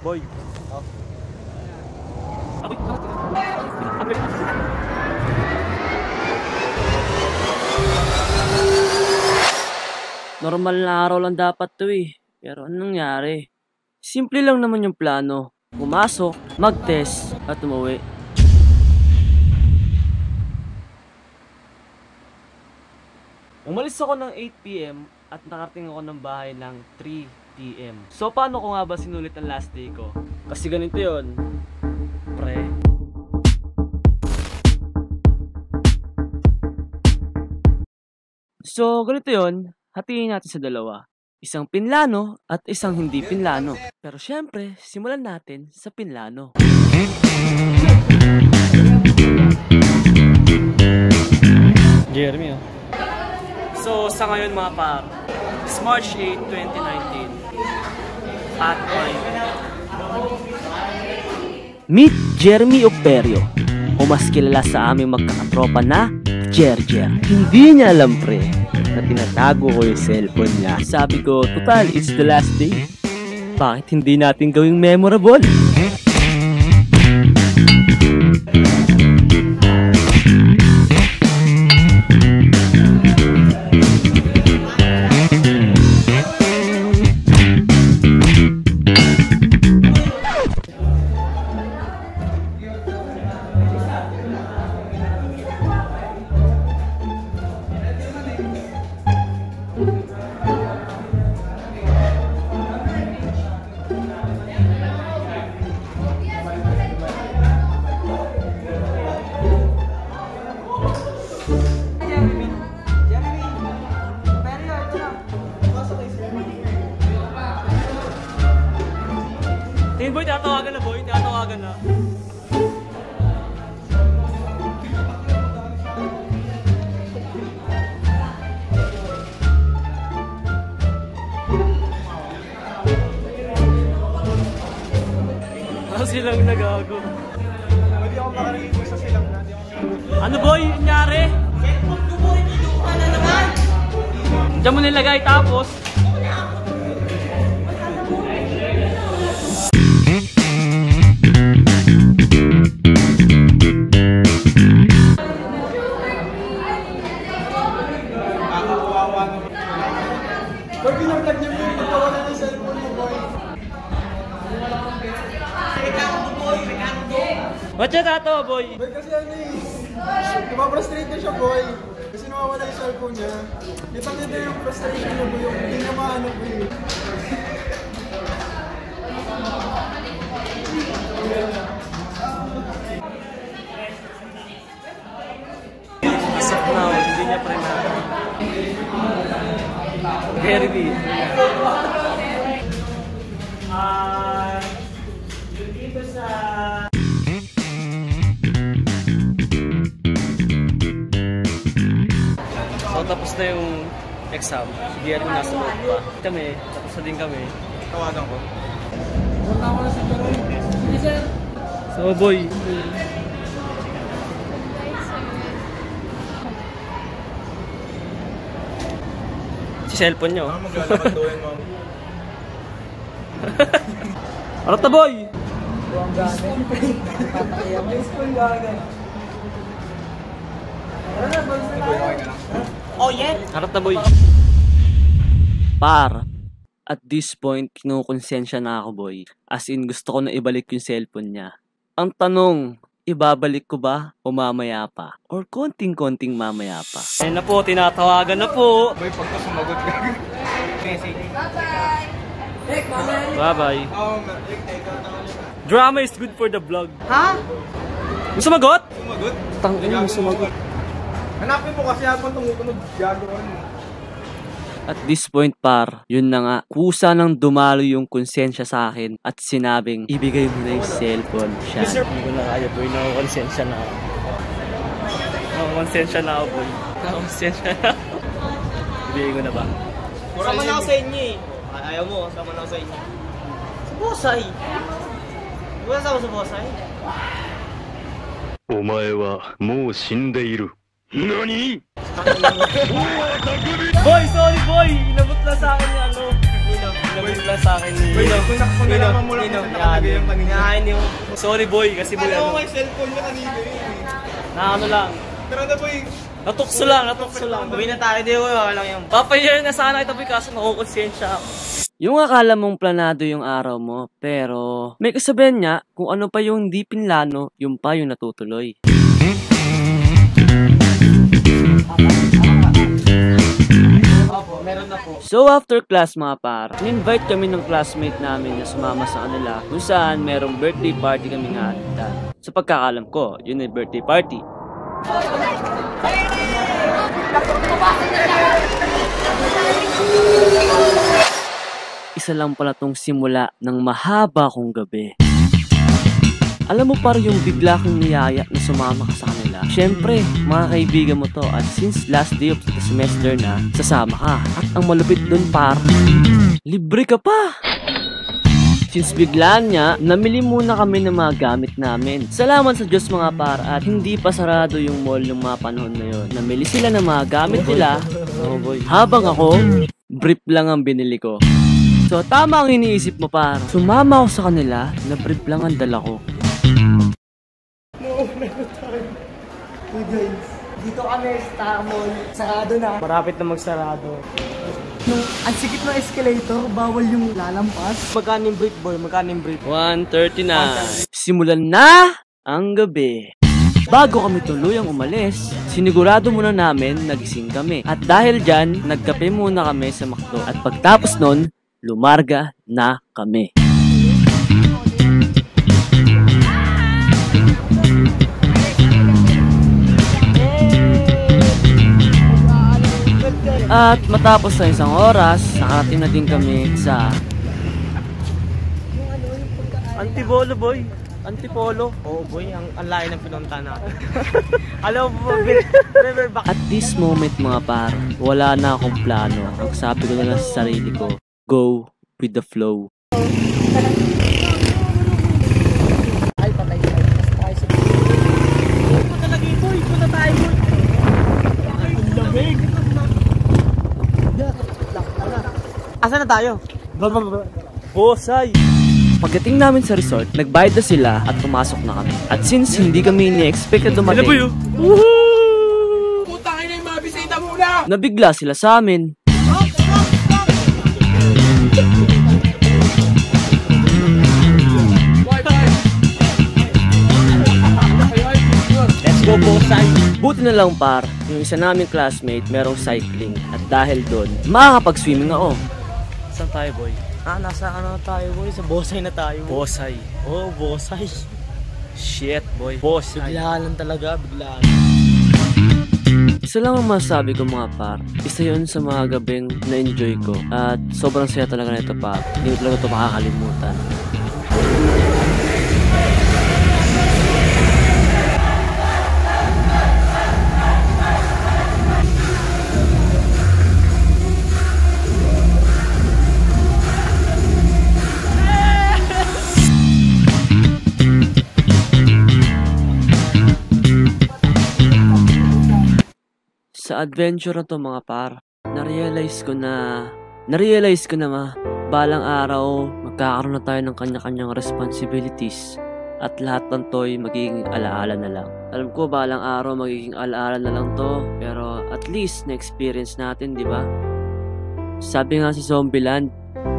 Boy. Normal na araw lang dapat to eh. Pero anong nangyari? Simple lang naman yung plano. Pumasok, mag-test, at umuwi. Umalis ako ng 8 PM at nakarating ako ng bahay ng 3 PM. So paano ko nga ba sinulit ang last day ko? Kasi ganito yon, pre. So ganito yon, hatiin natin sa dalawa. Isang pinlano at isang hindi pinlano. Pero syempre, simulan natin sa pinlano. Jeremy oh. So sa ngayon mga par, it's March 8, 2019 at 5. Meet Jeremy Operio, o mas kilala sa aming magkakatropa na Jer. Hindi niya alam pre na tinatago ko yung cellphone niya. Sabi ko, total, it's the last day. Bakit hindi natin gawing memorable? Boy, tatawagan na boy, tatawagan na. Ano silang nagago? Hindi ako makarinig sa silang na. Ano boy, nangyari? Cellphone ko boy, kinuha na naman! Diyan mo nilagay tapos? Boy, pinag-vlog niyo yung pagkawalan ng cellphone mo, boy. Ba't siya tatawa boy? Boy, kasi ano eh. Napaprustrate na siya, boy. Kasi nawawala yung cellphone niya. Kita-kita yung frustration niya, boy. Yung hindi na maano, boy. As of now, hindi niya pa rin na. Very big. Dito sa... So tapos na yung exam. Si Jeremy nasa loob pa. Kami, tapos na din kami. Tawagan ko. So boy. Si cellphone nyo. Maglalaman doon, ma'am. Arot na boy! Buwang gamit. Papakiya mo. School gagan. Oh yeah? Harap na boy. Par, at this point, kinukonsensya na ako boy. As in, gusto ko na ibalik yung cellphone niya. Ang tanong, ibabalik ko ba o mamaya pa? Or konting-konting mamaya pa? Ayun na po, tinatawagan na po. Boy, pagka sumagot ka. Message. Bye-bye. Drama is good for the vlog. Ha? May sumagot? Sumagot? Tangin mo sumagot. Hanapin mo kasi habang tumutunog gagawin mo. At this point par, yun na nga, kusa nang dumalo yung konsensya sa akin at sinabing, ibigay mo na yung cellphone siya. Hindi ko na kaya boy, nakakonsensya na ako. Nakakonsensya na ako boy. Nakakonsensya na ako. Ibigay ko na ba? Sama na ako sa inyo eh. Ayaw mo, sama na ako sa inyo. Sa bosay. Di ba sama sa bosay? お前はもう死んでいる。何? Boy, sorry boy! Inabot na sa akin yung ano. Ninong. Nabigla sa akin. Kung nalaman mo lang kung saan nakalagay yung kanina. Nakain yung... Sorry boy, kasi boy Alam mo ano. may cellphone mo kanina yun. Ano lang. Pero na boy, Natukso lang. Gawin na tayo, di ko lang yung... Papayar na sana kita boy, kaso nakukonsensya ako. Yung akala mong planado yung araw mo, pero may kasabihan niya kung ano pa yung di pinlano, yung pa yung natutuloy. Opo, meron na po. So after class mga par, in-invite kami ng classmate namin na sumama sa kanila kung saan merong birthday party kami nga handa. Sa pagkakalam ko, yun ay birthday party. Isa lang pala tong simula ng mahaba kong gabi. Alam mo par yung bigla kang niyaya na sumama ka sa kanila. Siyempre, mga kaibigan mo to at since last day of the semester na, sasama ka. At ang malupit dun par, libre ka pa! Since biglaan niya, namili muna kami ng mga gamit namin. Salamat sa Diyos mga par at hindi pa sarado yung mall ng mga panahon na yun. Namili sila ng mga gamit nila. Oh boy. Habang ako, brief lang ang binili ko. So tama ang iniisip mo par. Sumama ako sa kanila na brief lang ang dala ko. Hey guys, dito kami sa mall. Sarado na. Marapit na magsarado. Ang sikip ng escalator, bawal yung lalampas. Magkano yung brief boy? Magkano yung brief? 1:39. Simulan na ang gabi. Bago kami tuluyang umalis, sinigurado muna namin nagising kami. At dahil dyan, nagkape muna kami sa McDo. At pagtapos nun, lumarga na kami. At matapos sa isang oras, nakarating na din kami sa Antipolo boy. Antipolo. Oo boy, ang layo ng pinunta natin. Alam mo, remember back. At this moment mga par, wala na akong plano. Ang sabi ko na lang sa sarili ko, go with the flow. Ay, patay tayo. Tayo sa punta lagi boy. Punta tayo boy. Ang lamig. Asan na tayo? Bosay. Pagdating namin sa resort, nagbayad na sila at pumasok na kami. At since hindi kami ni-expect na dumating, putangin na yung mga bisita muna! nabigla sila sa amin. Let's go Bosay. Buti na lang par, yung isa naming classmate merong cycling. At dahil doon, makakapag-swimming ako. Saan tayo boy? Nasa ano tayo boy? Sa Bosay na tayo. Bosay. Oh, Bosay. Shit boy. Bosay. Biglaan lang talaga, biglaan. Isa lang ang masasabi ko mga par, isa yun sa mga gabing na-enjoy ko. At sobrang saya talaga nito par, hindi ko talaga ito makakalimutan. Sa adventure na to mga par, na-realize ko na balang araw magkakaroon na tayo ng kanya-kanyang responsibilities at lahat ng to'y magiging alaala na lang. Alam ko balang araw magiging alaala na lang to, pero at least na-experience natin, di ba? Sabi nga sa Zombieland,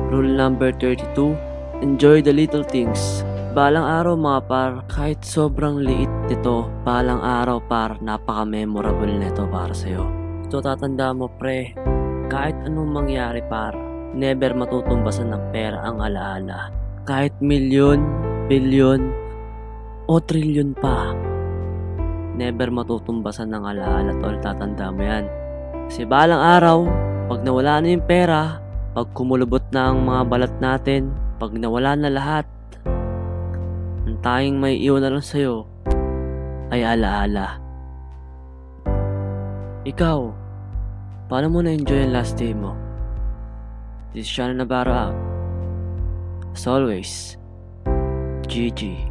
rule number 32, enjoy the little things. Balang araw mga par, kahit sobrang liit nito, balang araw par, napaka-memorable nito para sa'yo. Ito tatanda mo pre, kahit anong mangyari par, never matutumbasan ng pera ang alaala. Kahit milyon, bilyon, o trilyon pa, never matutumbasan ng alaala tol, tatanda mo yan. Kasi balang araw, pag nawala na yung pera, pag kumulubot na ang mga balat natin, pag nawala na lahat, ang tanging may iwan na lang sa'yo ay alaala. Ikaw, paano mo na-enjoy ang last day mo? This is Shana Navarro out. As always, GG.